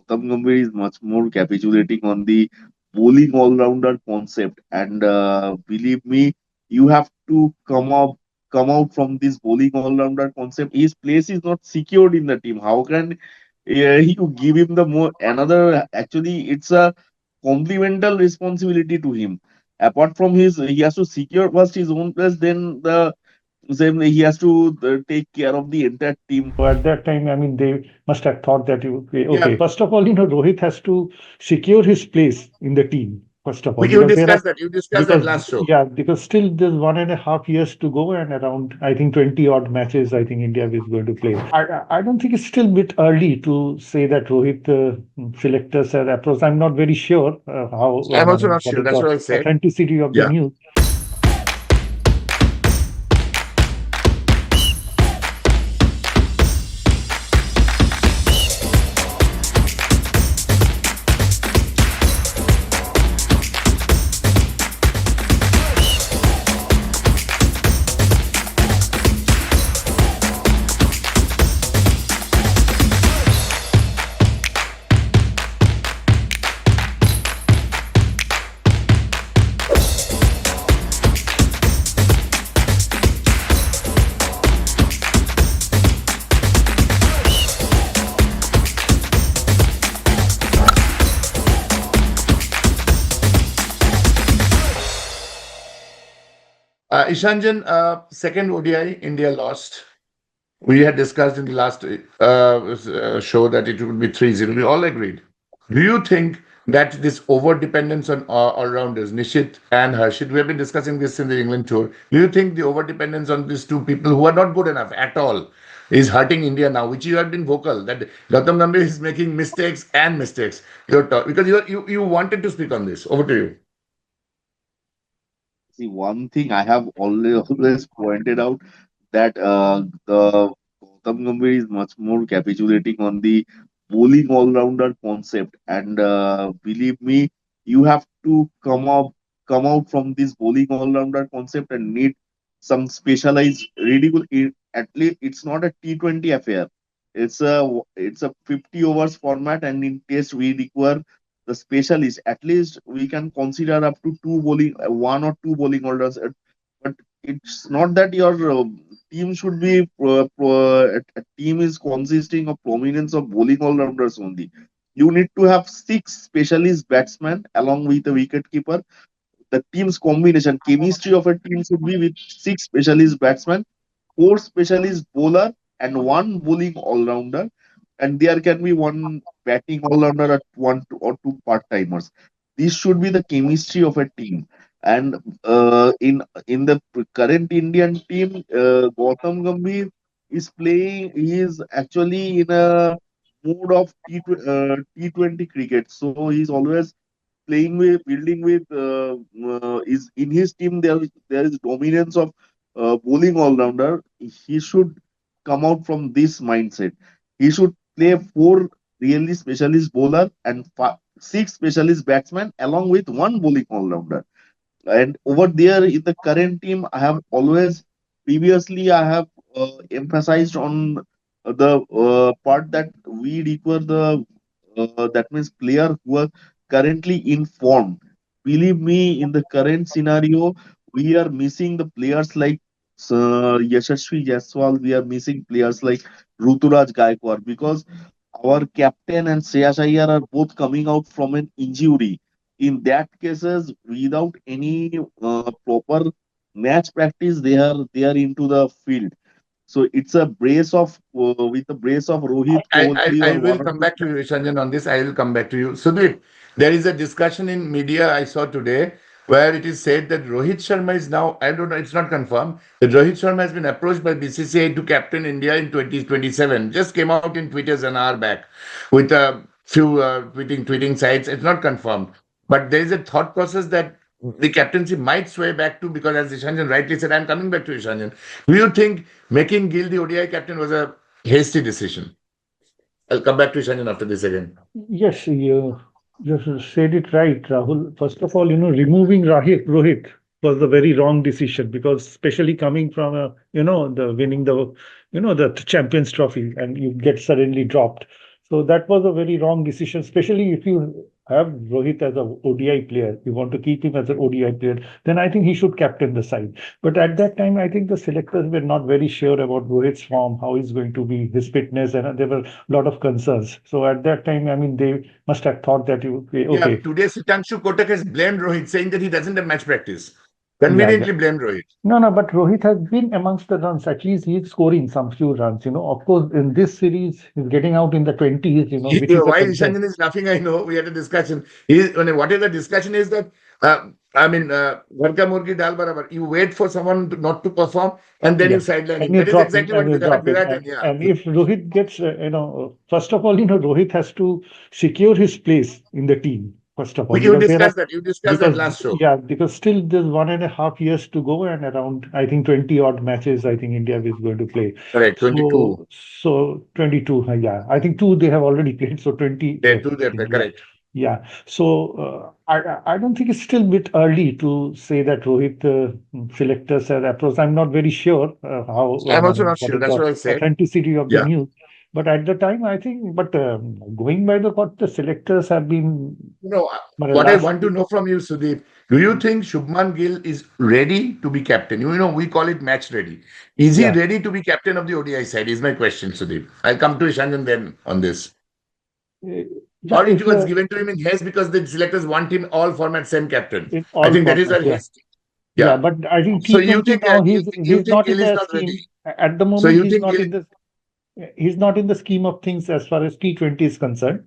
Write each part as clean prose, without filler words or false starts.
Gautam Gambhir is much more capitulating on the bowling all-rounder concept, and believe me, you have to come out from this bowling all-rounder concept. His place is not secured in the team. How can you give him the more another? Actually, it's a complemental responsibility to him. Apart from his, he has to secure first his own place, then the same he has to take care of the entire team. So at that time, I mean, they must have thought that, Yeah, okay, first of all, Rohit has to secure his place in the team, first of all, you because there are, discussed that. You discussed that because, last show. yeah, because still there's 1.5 years to go and around, I think, 20 odd matches, I think India is going to play. I don't think it's still a bit early to say that Rohit selectors are approached. I'm not very sure how, I'm I also mean, not what sure. is That's the what I said. authenticity of the Yeah. news. Ishanjan, second ODI, India lost. We had discussed in the last show that it would be 3-0. We all agreed. Do you think that this over dependence on all-rounders, Nishit and Harshit, we have been discussing this in the England tour. Do you think the over dependence on these two people who are not good enough at all is hurting India now, which you have been vocal that Gautam Gambhir is making mistakes and mistakes? Because you wanted to speak on this. Over to you. See, one thing I have always pointed out that the Gautam Gambhir is much more capitulating on the bowling all-rounder concept, and believe me, you have to come out from this bowling all-rounder concept and need some specialized ridiculous. At least it's not a T20 affair. It's a 50 overs format, and in test we require the specialist. At least we can consider up to two bowling, one or two bowling orders. But it's not that your team should be a team is consisting of prominence of bowling all rounders only. You need to have six specialist batsmen along with a wicket keeper. The team's combination chemistry of a team should be with six specialist batsmen, four specialist bowler, and one bowling all rounder, and there can be one batting all rounder at or two part timers. This should be the chemistry of a team. And in the current Indian team, Gautam Gambhir is playing. He is actually in a mode of T20 cricket. So he's always playing with, building with. Is in his team there is dominance of bowling all rounder. He should come out from this mindset. He should play four really specialist bowler and six specialist batsmen along with one bowling all rounder. And over there in the current team, I have always previously I have emphasized on the part that we require the that means player who are currently in form. Believe me, in the current scenario, we are missing the players like Yashasvi Jaiswal. We are missing players like Ruturaj Gaikwad because our captain and Shreyas Iyer are both coming out from an injury. In that cases, without any proper match practice, they are into the field. So it's a brace of with a brace of Rohit Kohli I or will one or come two. back to you, Ishanjan, on this. I will come back to you. Sudhir, there is a discussion in media I saw today where it is said that Rohit Sharma is now, I don't know, it's not confirmed, that Rohit Sharma has been approached by BCCI to captain India in 2027. Just came out in Twitter an hour back with a few tweeting sites. It's not confirmed. But there is a thought process that the captaincy might sway back to, because as Ishanjan rightly said, I'm coming back to Ishanjan. Do you think making Gill the ODI captain was a hasty decision? I'll come back to Ishanjan after this again. Yes, you just said it right, Rahul. First of all, removing Rohit was a very wrong decision because especially coming from the winning the Champions Trophy and you get suddenly dropped. So that was a very wrong decision, especially if you have Rohit as a ODI player, you want to keep him as an ODI player, then I think he should captain the side. But at that time, I think the selectors were not very sure about Rohit's form, how he's going to be, his fitness, and there were a lot of concerns. So at that time, I mean, they must have thought that you, okay, Yeah, okay, today Sitanshu Kotak has blamed Rohit, saying that he doesn't have match practice. yeah, yeah. Conveniently blamed Rohit. No, no, but Rohit has been amongst the runs. At least he's scoring some few runs. Of course, in this series, he's getting out in the 20s, which is a Why concern. Ishanjan is laughing, I know. We had a discussion. What is the discussion is that, Ghar ka murgi dal barabar. You wait for someone not to perform and then you Yeah. sideline And him. you That is drop him exactly and what you Virat, drop him. Virat did. And, Yeah. and if Rohit gets, first of all, Rohit has to secure his place in the team, first of all, You because there are, discussed that. You discussed that because, last show. yeah, because still there's 1.5 years to go and around, I think, 20 odd matches, I think India is going to play. Correct. 22. So 22, yeah, I think two they have already played, so 20 They left, do I their think, play. yeah. Correct. Yeah. So I don't think it's still a bit early to say that Rohit selectors are approached. I'm not very sure how I'm also not what sure. is That's the what I said. authenticity of the Yeah. news. But at the time, I think, but going by the what the selectors have been, You know, what I last, want to know from you, Sudeep, do you think Shubman Gill is ready to be captain? We call it match ready. Is he yeah. ready to be captain of the ODI side? Is my question, Sudeep. I'll come to Ishanjan then on this. Uh, Yeah, Or it if was given to him in haste because the selectors want him all formats same captain. in I all think that is a formats, yeah. haste. Yeah, Yeah. but I think So you T20 think now you he's think not in Gill is the not ready? scheme. At the So moment, you think Gill? he's not in the scheme of things as far as T20 is concerned.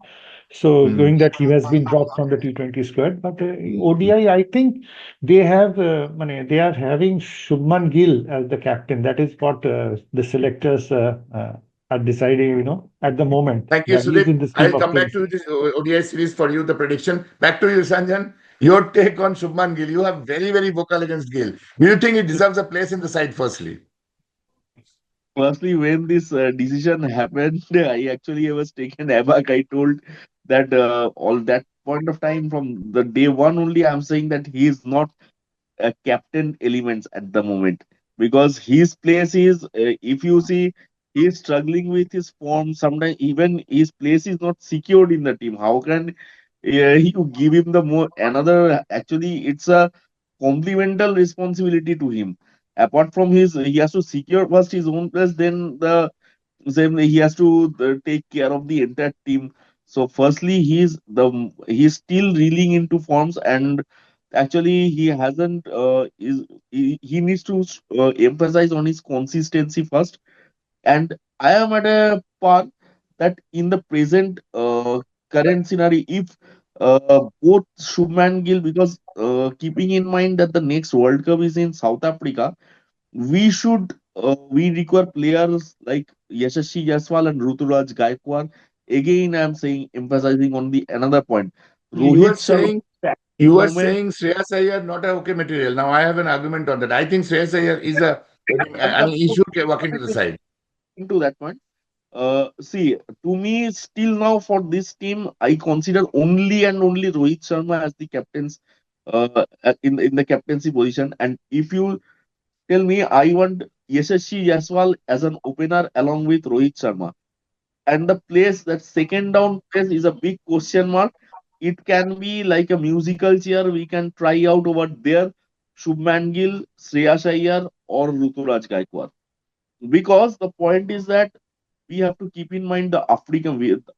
So Hmm. going that he has been dropped from the T20 squad, but Hmm. ODI, I think they have, they are having Shubman Gill as the captain. That is what the selectors are deciding, at the moment Thank you, that he is Sudeep. in the scheme I'll of come back things. to this ODI series for you, the prediction. Back to you, Sanjan. Your take on Shubman Gill. You are very, very vocal against Gill. Do you think he deserves a place in the side, firstly? Firstly, when this decision happened, I actually was taken aback. I told that all that point of time from the day one only, I'm saying that he is not a captain elements at the moment because his place is, if you see, he is struggling with his form. Sometimes even his place is not secured in the team. How can you give him the more another? Actually, it's a complemental responsibility to him. Apart from his, he has to secure first his own place, then the same he has to take care of the entire team. So firstly he's still reeling into forms, and actually he hasn't he needs to emphasize on his consistency first. And I am at a part that in the present current scenario, if both Shubman Gill, because keeping in mind that the next World Cup is in South Africa, we require players like Yashasvi Jaiswal and Ruturaj Gaikwad. Again, I'm saying emphasizing on the another point. You Rohit are Sharma saying at you the are moment. saying Shreyas Iyer not a okay material. Now I have an argument on that. I think Shreyas Iyer is a. I mean, he should walk into the side. Into that point. See, to me, still now for this team, I consider only and only Rohit Sharma as the captain's in the captaincy position. And if you tell me, I want Yashasvi Jaiswal as an opener along with Rohit Sharma. And the place that second down place is a big question mark. It can be like a musical chair. We can try out over there. Shubman Gill, Shreyas Iyer, or Ruturaj Gaikwad. Because the point is that we have to keep in mind the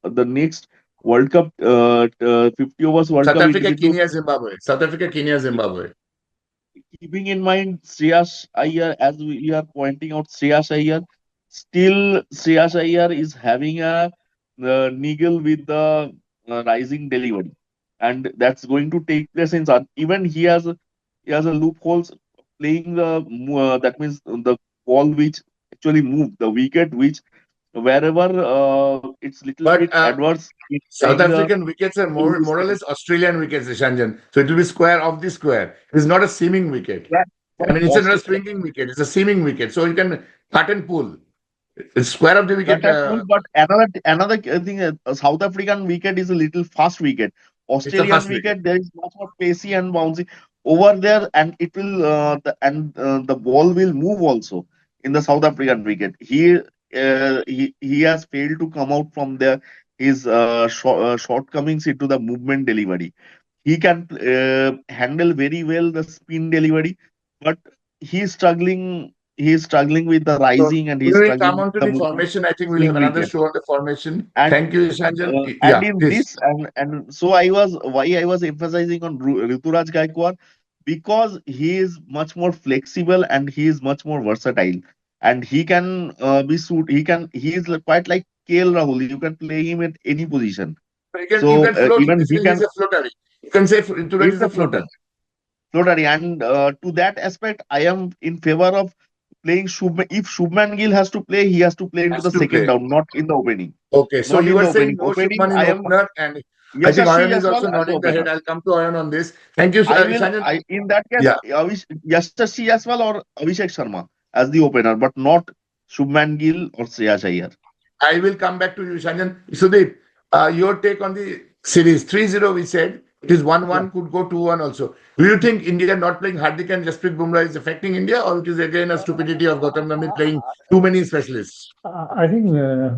the next World Cup, 50 overs World South Cup. It is Africa, into Kenya, Zimbabwe. South Africa, Kenya, Zimbabwe. keeping in mind Shreyas Iyer, as we are pointing out, Shreyas Iyer, still Shreyas Iyer is having a niggle with the rising delivery, and that's going to take place in even he has a loopholes playing that means the ball which actually moved the wicket which wherever it's little bit But adverse in South playing the African wickets are more or less Australian wickets, Shanjan. So it will be square of the square. It is not a seaming wicket. yeah, I mean, it's not a Australia swinging wicket. It's a seaming wicket. So you can cut and pull. It's square of the cut wicket. and pull, but another thing, South African wicket is a little fast wicket. It's a Australian fast wicket. wicket there is much more pacey and bouncy over there, and it will the ball will move also in the South African wicket. He has failed to come out from there. his shortcomings into the movement delivery. He can handle very well the spin delivery, but he's struggling. He's struggling with the So rising, and we he's will struggling come with on to the the formation. I think we'll have swing another wicket. show on the formation. And Thank you, Ishanjan. and Yeah, in please. this, and so I was why I was emphasizing on Rituraj Gaikwad, because he is much more flexible and he is much more versatile, and he can he is quite like KL Rahul. You can play him at any position. So you So can float him. even he Basically, he's can. a floater. You can say Turaj He's is a a floater. floater, and to that aspect, I am in favor of playing Shubman. If Shubman Gill has to play, he has to play into Has the to second play. down, not in the opening. Okay, so Not you in are the saying opening. no Opening, Shubman in I am opener, and I think Yashasvi Ayan is Yaswal also as the nodding the head. opener. I'll come to Ayan on this. Thank you, Ishanjan. I in that case, Yeah, Yashasvi Yaswal or Abhishek Sharma as the opener, but not Shubman Gill or Shreyas Iyer. I will come back to you, Ishanjan. Sudeep, your take on the series 3-0, we said. It is Yeah. 1-1, could go 2-1 also. Do you think India not playing Hardik and Jasprit Bumrah is affecting India, or it is again a stupidity of Gautam Gambhir playing too many specialists? I think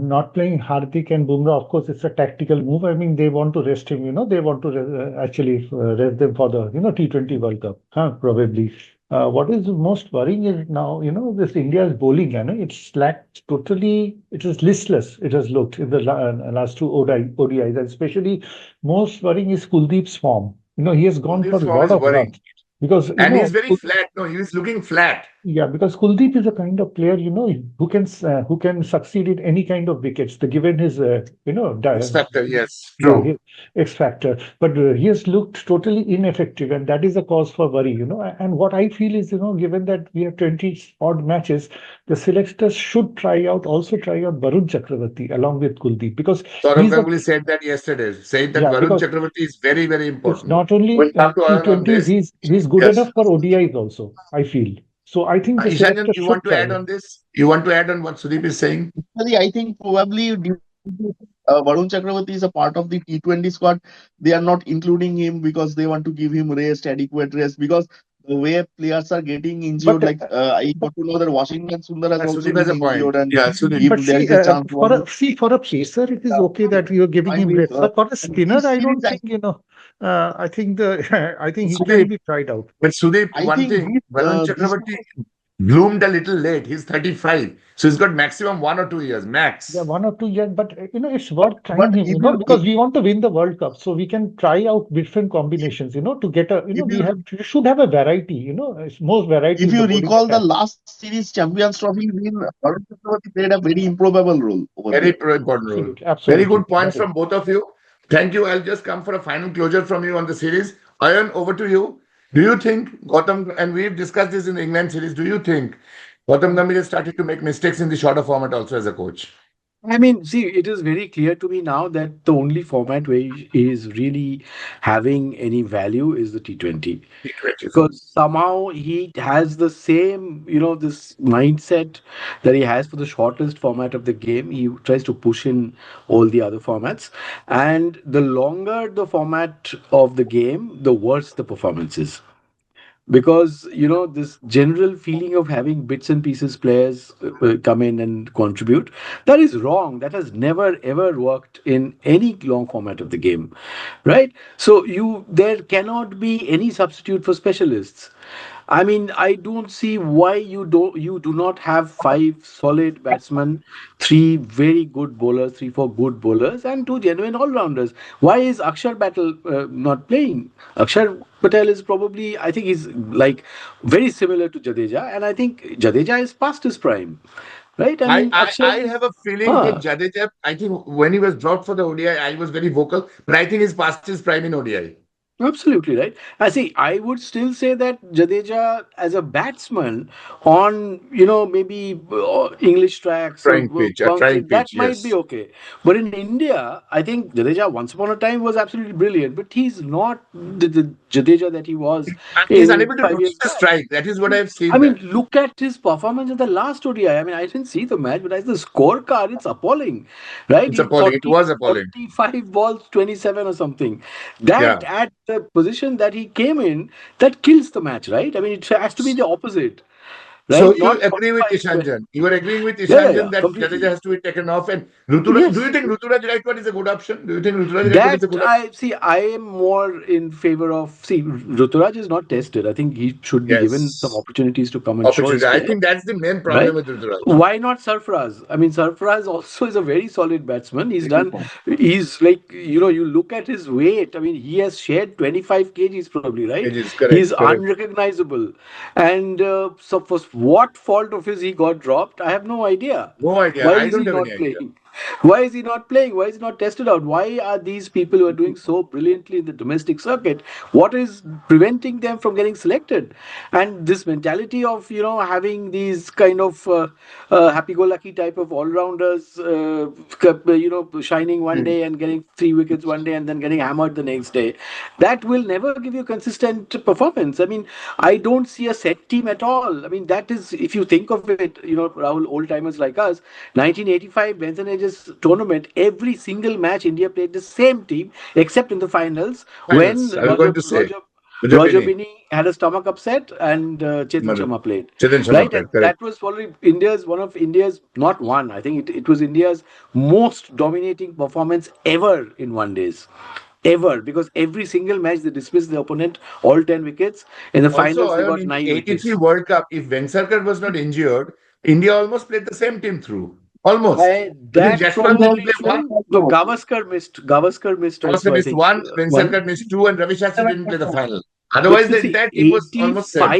not playing Hardik and Bumrah, of course, it's a tactical move. I mean, they want to rest him, they want to actually rest them for the, T20 World Cup, probably. What is most worrying is now, this India's bowling, it's lacked totally, it is listless, it has looked in the last two ODIs, and especially most worrying is Kuldeep's form. He has gone for Kuldeep's a form lot is of worrying. runs because, And he's very flat. No, he is looking flat. yeah, because Kuldeep is a kind of player, who can succeed in any kind of wickets. The given his, X factor, yes, yeah, true. his X factor, but he has looked totally ineffective, and that is a cause for worry. And what I feel is, given that we have 20 odd matches, the selectors should also try out Varun Chakravarti along with Kuldeep because Saurav he's a Ganguly said that yesterday, said that yeah, Varun because Chakravarti is very, very it's important. not only We'll come to Ayan on T20s, this. he's good Yes. enough for ODIs also, I feel. So I think the Ishanjan, selectors you should want to try add it. on this? You want to add on what Sudeep is saying? Actually, I think probably due to Varun Chakravarti is a part of the T20 squad. They are not including him because they want to give him rest, adequate rest. Because the way players are getting injured, But like I got to know that Washington Sundar has also Sudeep has been a point. injured, and Yeah, Sudeep. if but there see, is a chance, one for a pacer, it is okay will that you're giving join him with rest. But for a and spinner, this I series. don't think I think the I think he can Sudeep, be tried out. but Sudeep, I one think thing, Varun this Chakravarti bloomed a little late. He's 35. So he's got maximum 1 or 2 years, Yeah, max. 1 or 2 years, but it's worth trying but him, if you because we want to win the World Cup, so we can try out different combinations, to get a, if we you have we should have a variety, it's most variety if in the you bowling recall the attack. last series Champions Trophy win, Varun Chakravarti played a very improbable role over Very there. important role. Absolutely, Very absolutely. good points That is. from both of you. Thank you. I'll just come for a final closure from you on the series. Ayan, over to you. Do you think Gautam, and we've discussed this in the England series, do you think Gautam Gambhir has started to make mistakes in the shorter format also as a coach? I mean, see, it is very clear to me now that the only format where he is really having any value is the T20. T20 Because somehow he has the same, this mindset that he has for the shortest format of the game. He tries to push in all the other formats. And the longer the format of the game, the worse the performance is, because this general feeling of having bits and pieces players come in and contribute, that is wrong. That has never ever worked in any long format of the game, right? So there cannot be any substitute for specialists. I mean, I don't see why you do not have five solid batsmen, three very good bowlers, three four good bowlers, and two genuine all rounders. Why is Akshar Patel not playing? Akshar Patel is probably, I think he's like very similar to Jadeja, and I think Jadeja is past his prime, right? I I, mean, I, Akshar I is. have a feeling that Huh. Jadeja, I think when he was dropped for the ODI, I was very vocal, but I think he's past his prime in ODI. Absolutely right. I see. I would still say that Jadeja, as a batsman, on maybe English tracks or Trying pitch, a trying bounces, that pitch, might be yes. okay. But in India, I think Jadeja once upon a time was absolutely brilliant, but he's not the Jadeja that he was And he's in unable to 5 years produce a back. strike. That is what I've I seen mean, that. look at his performance in the last ODI. I mean, I didn't see the match, but as the scorecard, it's appalling, right? It's He appalling. It 40, was appalling. 45 balls, 27 or something. That Yeah. at the position that he came in, that kills the match, right? I mean, it has to be the opposite. So right? you Not agree with 45. Ishanjan? You are agreeing with Yeah, Ishanjan that Jadeja completely. has to be taken off. And Ruturaj, do you Yes. think Ruturaj Gaikwad is a good option? Do you think Ruturaj Gaikwad is That a good option? I see. I am more in favor of. See, Ruturaj is not tested. I think he should be given some Yes. opportunities to come and show Opportunity. his I play. think that's the main problem Right? with Ruturaj. Why not Sarfaraz? I mean, Sarfaraz also is a very solid batsman. He's Very done, fun. he's like, you look at his weight. I mean, he has shed 25 kgs probably, right? It is He's correct, correct. unrecognizable. And so, for what fault of his he got dropped, I have no idea. No idea. Why I is don't he have any not idea. playing? Why is he not playing? Why is he not tested out? Why are these people who are doing so brilliantly in the domestic circuit? What is preventing them from getting selected? And this mentality of having these kind of happy-go-lucky type of all-rounders, shining one Hmm. day and getting 3 wickets one day and then getting hammered the next day, that will never give you consistent performance. I mean, I don't see a set team at all. I mean, that is, if you think of it, Rahul, old timers like us, 1985 Benson Hedges tournament, every single match India played the same team except in the finals when Finals. I was going to say. Rajat Roger Binny. Binney had a stomach upset and Chetan Mother. Sharma played. Chetan Sharma Right? played. And Correct. that was probably one of India's, not one, I think it was India's most dominating performance ever in one days. Ever. Because every single match they dismissed the opponent, all 10 wickets. In the Also, finals, they Ayon, got in the 83 9 wickets. World Cup, if Vengsarkar was not injured, India almost played the same team through. Almost. I think That Jaspal didn't probably play one. true. No, Gavaskar missed Gavaskar also, I missed think. one, One. Vengsarkar missed two, and Ravi Shastri didn't play the final. But Otherwise, see, the see, entire team was almost same.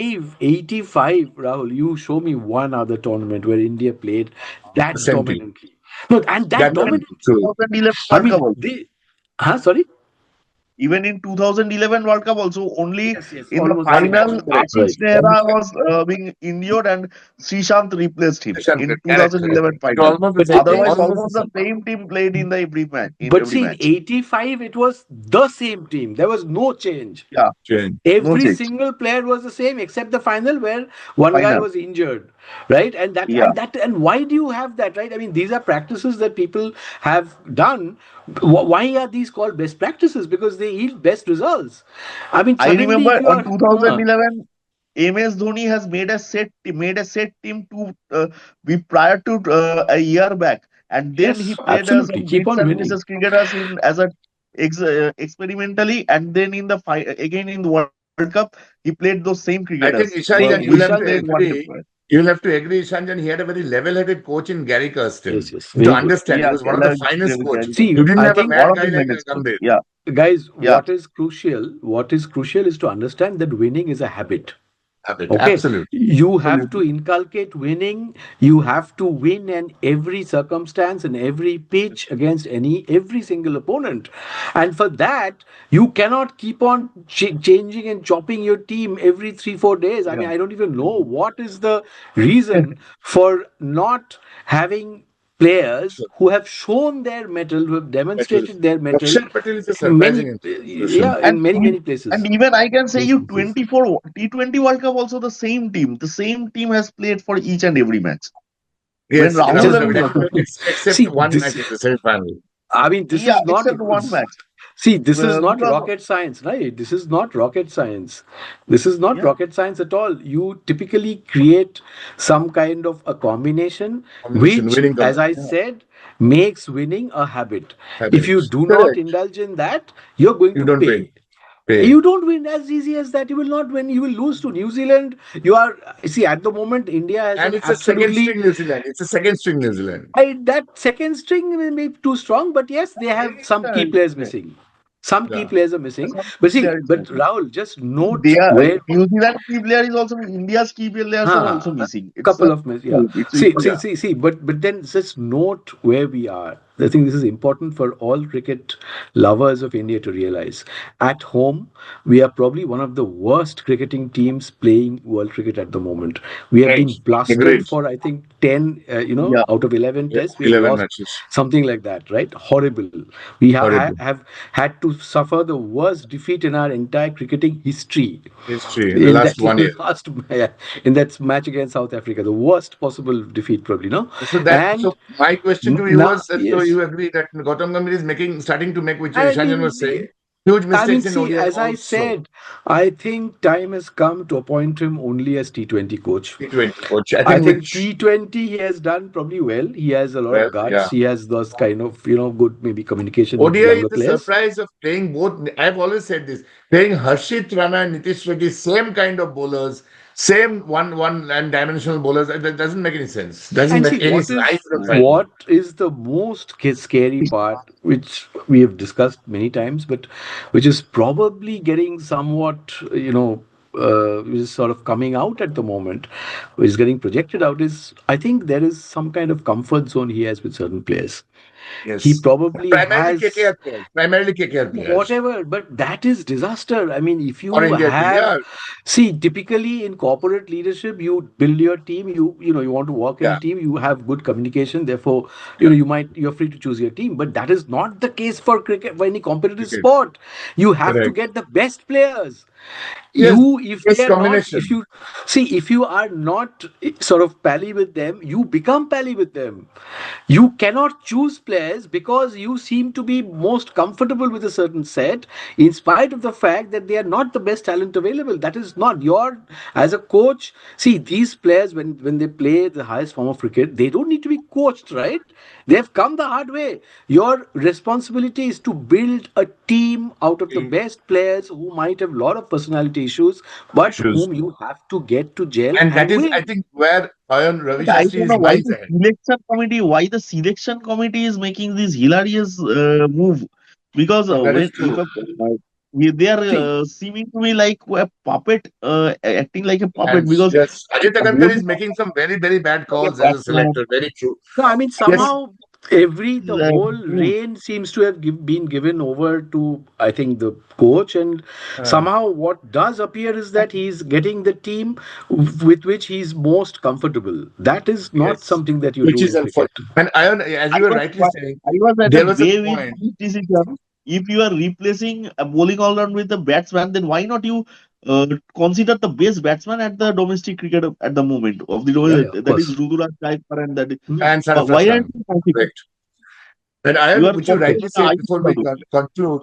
85, Rahul, you show me one other tournament where India played The that same team. dominantly. No, and that That Even dominant. dominantly. True. 2011 I World Cup mean, also. sorry? Even in 2011 World Cup also, only Yes, yes, in the almost One one match. match. final, Correct. Right. Ashish Only Nehra was being injured and Srishant replaced him Ishan played. in Correct, correct. 2011 It was final. almost the But same. then there Otherwise, is, Almost the almost the same. same team played in the every match. In but every see, in match. 85, it was the same team. There was no change. Yeah, Change. no Every change. single player was the same except the final where one guy Final. was injured, right? Yeah. And why do you have that, right? I mean, these are practices that people have done. Why are these called best practices? Because they yield best results. I mean, I suddenly remember if you on are 2011, MS Dhoni has made a set team to be prior to a year back, and then he yes, played absolutely, some keep bits on and winning. pieces cricketers in as a experimentally, and then in the again in the World Cup he played those same cricketers I think which Ishanjan, Well, you'll played have to one day. agree. You'll have to agree, Ishanjan. He had a very level-headed coach in Gary Kirsten. yes, yes, You have to very good. understand, he Yeah, was one of the Keller, finest coach. See, You didn't I have a think, one bad of guy the like finest coach. Gambhir. Yeah, guys, yeah, what is crucial is to understand that winning is a habit. Habit. Okay, Absolutely. you have to absolutely. inculcate winning. You have to win in every circumstance and every pitch against every single opponent. And for that, you cannot keep on changing and chopping your team every 3 4 days. I Yeah. mean, I don't even know what is the reason for not having players Sure. who have shown their mettle, who have Patel. demonstrated their mettle Rakshan Patel is a in surprising many, institution. yeah, And in many e- many and places. even I can say you 24 T20 World Cup also the same team has played for each and every match. When Yes, Rahul Rahul Just Dravid Dravid, was there. except see one this. match in the semi-final. I mean, this Yeah, is not. except one match. See, this is not Because rocket science, right? This is not rocket science. This is not yeah, rocket science at all. You typically create some kind of a combination, Combination, which, winning as I combination. yeah, said, makes winning a habit. If you Habit. do not Correct. indulge in that, you're going You to don't win. pay. Pay. You don't win as easy as that. You will not win. You will lose to New Zealand. You are, see, at the moment, India has And an it's a second absolutely, string New Zealand. It's a second string New Zealand. that second string may be too strong, but yes, they have some key it's players okay. missing. Some key Yeah. players are missing. Some But see, player is but missing. Rahul, just They note are where. New Zealand key player is also India's key players are also Huh, missing. It's couple a of minutes, yeah. it's See, equal. see, Yeah. see, see. But then just note where we are. I think this is important for all cricket lovers of India to realize. At home, we are probably one of the worst cricketing teams playing world cricket at the moment. We have Right. been blasted Agreed. for, I think, 10, Yeah, out of 11 Yeah. tests. We have 11 lost matches. something like that, right? Horrible. We Horrible. have had to suffer the worst defeat in our entire cricketing history History in the in last that one year. last in that match against South Africa, the worst possible defeat probably, no? So And my question to you now, was, so yes, you agree that Gautam Gambhir is starting to make, which I Ishanjan mean, was saying. Huge I mean, mistakes in see, ODI as I also. said, I think time has come to appoint him only as T20 coach. T20 coach. I I think think which T20 he has done probably well. He has a lot well, of guts. yeah. He has those kind of, good maybe communication with ODI is younger the players. surprise of playing both. I've always said this, playing Harshit Rana and Nitish Reddy, same kind of bowlers, same one and dimensional bowlers. That doesn't make any sense. Doesn't And see, make any what sense. I is couldn't find it. what is the most scary part, which we have discussed many times, but which is probably getting somewhat, which is sort of coming out at the moment, which is getting projected out, is I think there is some kind of comfort zone he has with certain players. He Yes. probably Primarily has KKR players. Primarily KKR players. whatever, but that is disaster. I mean, if Or you India team. have, Yeah. see, typically in corporate leadership, you build your team, you want to work in a Yeah. team, you have good communication, therefore, Yeah. you're free to choose your team. But that is not the case for cricket, for any competitive Cricket. sport. You have to Correct. get the best players. Yes. If they Best are not, if combination. you see, if you are not sort of pally with them, you become pally with them. You cannot choose players because you seem to be most comfortable with a certain set, in spite of the fact that they are not the best talent available. That is not your, as a coach. See, these players, when they play the highest form of cricket, they don't need to be coached, right? They have come the hard way. Your responsibility is to build a team out of the Team best players who might have a lot of personality issues, but issues. whom you have to get to gel And that and is, I win. think, where Ayan Ravi But I Shastri don't is know miles ahead. why the selection committee is making this hilarious move, because No, that is when true. they are See, seeming to be like a puppet, acting like a puppet, And because yes, Ajit Agarkar is bowling making some very, very bad like a calls as a batsman, selector. Very true. no, I mean cannot somehow the uh, whole reign seems to have been given over to, I think, the coach, and Uh, somehow what does appear is that he's getting the team with which he's most comfortable. That is not yes. something that you Which do is in cricket. unfortunate. And Ayan, as I you were was rightly saying, I was at a there was a way with point. this decision. If you are replacing a bowling all round with a batsman, then why not you consider the best batsman at the domestic cricket at the moment of the Yeah, yeah, of that is course. Ruturaj Gaikwad, and that is, Hmm. And Sarfraz why aren't Khan. you considering? Correct. And You Ayan, are which you considering rightly the said IPL before we model. conclude,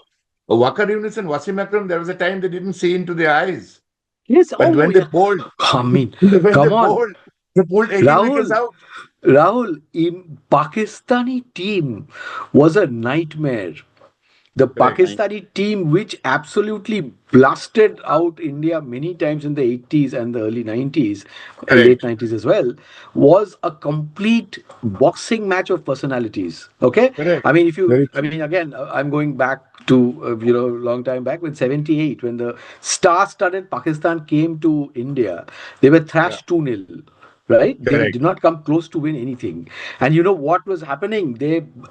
Wakar Yunus and Wasim Akram, there was a time they didn't see into their eyes. Yes, But oh when they yeah. bowled, I mean, when come on. they pulled 18 wickets Rahul, out. in Pakistani team was a nightmare. The Correct. I, Pakistani team, which absolutely blasted out India many times in the 80s and the early 90s, late Correct. 90s as well, was a complete boxing match of personalities. Okay? Correct. I mean, if you, Very I true. mean, again, I'm going back to, long time back when 78, when the star studded Pakistan came to India, they were Yeah. thrashed 2-0, right? They Correct. did not come close to win anything. And you know what was happening?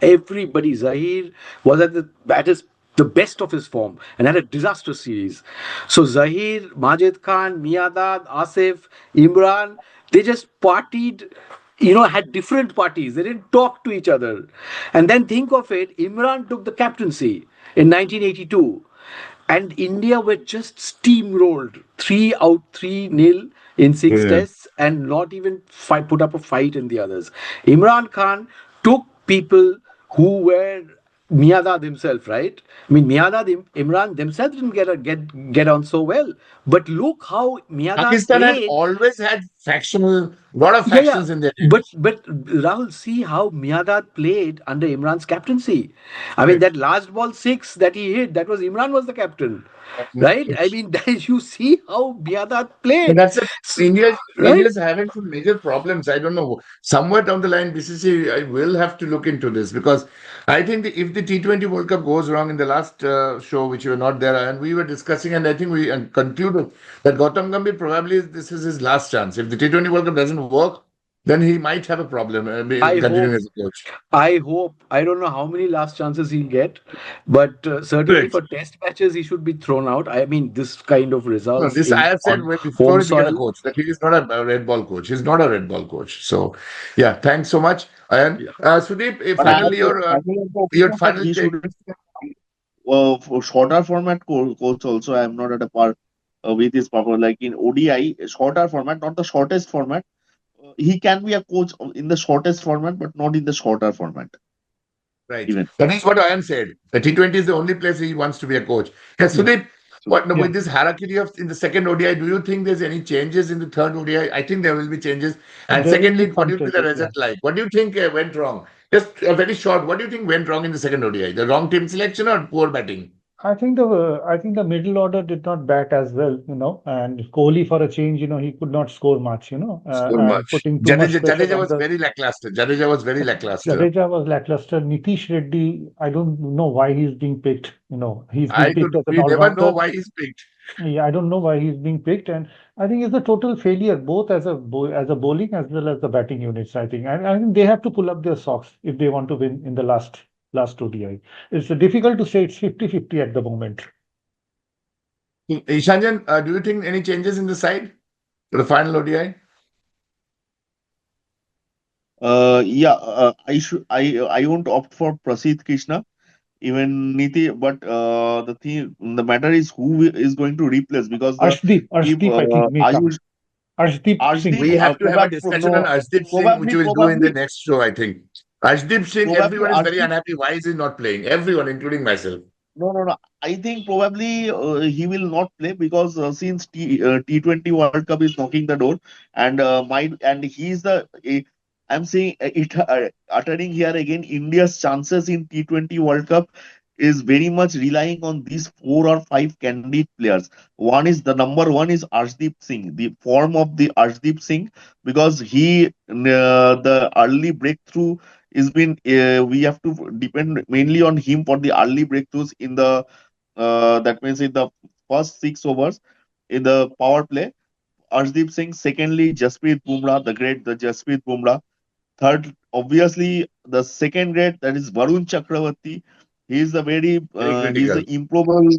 Everybody, Zahir was at his the best of his form and had a disastrous series. So Zahir, Majid Khan, Miadad, Asif, Imran, they just partied, had different parties. They didn't talk to each other. And then think of it, Imran took the captaincy in 1982, and India were just steamrolled 3 out 3-0 in six Yeah. tests and not even put up a fight in the others. Imran Khan took people who were Miadad himself, right? I mean, Miadad, Imran themselves didn't get on so well. But look how Miadad Pakistan had played. always had factional, lot of Yeah, yeah. factions in their But teams. Rahul, see how Miadad played under Imran's captaincy. I mean, Correct. that last ball six that he hit, that was Imran was the captain, right? I Yes. mean, you see how Miadad But played, that's it. India right? India's having some major problems. I don't know. Somewhere down the line, BCCI I will have to look into this because I think if the T20 World Cup goes wrong in the last show, which you were not there, and we were discussing, and I think we concluded that Gautam Gambhir probably this is his last chance. If the T20 World Cup doesn't work, then he might have a problem I continuing hope as a coach. I hope. I don't know how many last chances he'll get, but certainly Correct. for test matches, he should be thrown out. I mean, this kind of No, results this I in have said on way home before he became a soil. coach that he is not a red ball coach. He's not a red ball coach. So, yeah, thanks so much. And Yeah. Sudeep, but finally I am of the your opinion that final he take. shouldn't be for shorter format coach also. I am not at a par with his purpose. Like in ODI, shorter format, not the shortest format. He can be a coach in the shortest format, but not in the shorter format. Right. even. That is what Ayan said. The T20 is the only place he wants to be a coach. Yes, Yeah, Sudeep, So what yeah. with this hierarchy of in the second ODI, do you think there's any changes in the third ODI? I think there will be changes. And There will be secondly, what some do you think the changes. Yeah. result like? What do you think went wrong? Just very short. What do you think went wrong in the second ODI? The wrong team selection or poor batting? I think the middle order did not bat as well, and Kohli for a change, he could not score much, So and much. putting too much pressure Jadeja on was the very lackluster. Jadeja was very lackluster. Jadeja was lackluster. Nitish Reddy, I don't know why he's being picked. He's being I picked could as an we never know all-rounder. why he's picked. Yeah, I don't know why he's being picked, and I think it's a total failure both as a bowling as well as the batting units. I think they have to pull up their socks if they want to win in the last ODI. It's difficult to say it's 50-50 at the moment. Ishanjan, do you think any changes in the side for the final ODI? yeah, I won't opt for Prasidh Krishna, even Niti, but the matter is who is going to replace, because the if Arshdeep, I think may come. Ayush Arshdeep Singh. Arshdeep, We have to have a probably discussion on no, Arshdeep Singh, which probably we will do in the probably next show, I think. Arshdeep Singh, probably everyone is very Arshdeep. unhappy. Why is he not playing? Everyone, including myself. No, no, no. I think probably he will not play, because since T20 World Cup is knocking the door, and he is I'm saying uttering here again, India's chances in T20 World Cup is very much relying on these four or five candidate players. One is the number one is Arshdeep Singh, the form of the Arshdeep Singh, because the early breakthrough is been we have to depend mainly on him for the early breakthroughs in the that means in the first 6 overs in the power play. Arshdeep Singh, secondly Jasprit Bumrah, the Jasprit Bumrah. Third, obviously the second grade, that is Varun Chakravarti. He is the Very he is critical. the improbable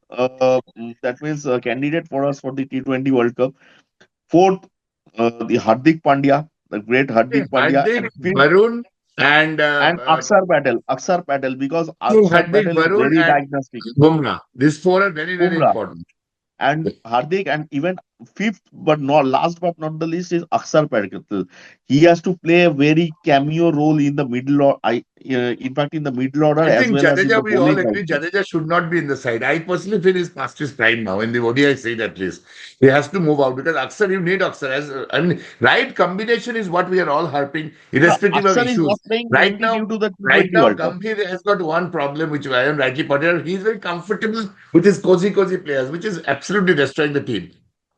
that means candidate for us for the T20 World Cup. Fourth, the Hardik Pandya, the great Okay, Hardik Pandya, Hardik, and fifth, Varun, and and Akshar Patel, because Akshar Hardik, Patel is Varun, very and diagnostic. Bumrah. These four are very, very Bumrah important. and Hardik, and even fifth, but not last but not the least, is Akshar Patel. He has to play a very cameo role in the middle, or in fact in the middle order I as think well as in Jadeja, the we all bowling agree also. Jadeja should not be in the side. I personally feel he's past his prime now. In the ODI side, at least, he has to move out because Aksar, you need Aksar. I mean, right combination is what we are all harping, No, irrespective of Akshar is issues. not playing Right mainly due now, to the right T20 now, World Cup. Gambhir has got one problem, which I am rightly pointed out. He's very comfortable with his cozy players, which is absolutely destroying the team.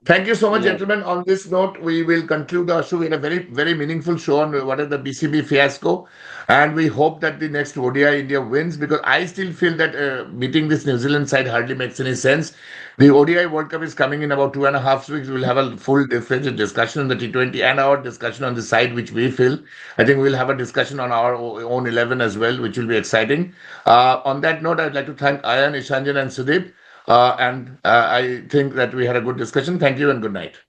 Thank you so much, Yeah. gentlemen. On this note, we will conclude our show. We had a very, very meaningful show on what is the BCB fiasco. And we hope that the next ODI India wins because I still feel that beating this New Zealand side hardly makes any sense. The ODI World Cup is coming in about 2.5 weeks. We'll have a full differential discussion on the T20 and our discussion on the side which we feel. I think we'll have a discussion on our own 11 as well, which will be exciting. On that note, I'd like to thank Ayan, Ishanjan, and Sudeep. And I think that we had a good discussion. Thank you and good night.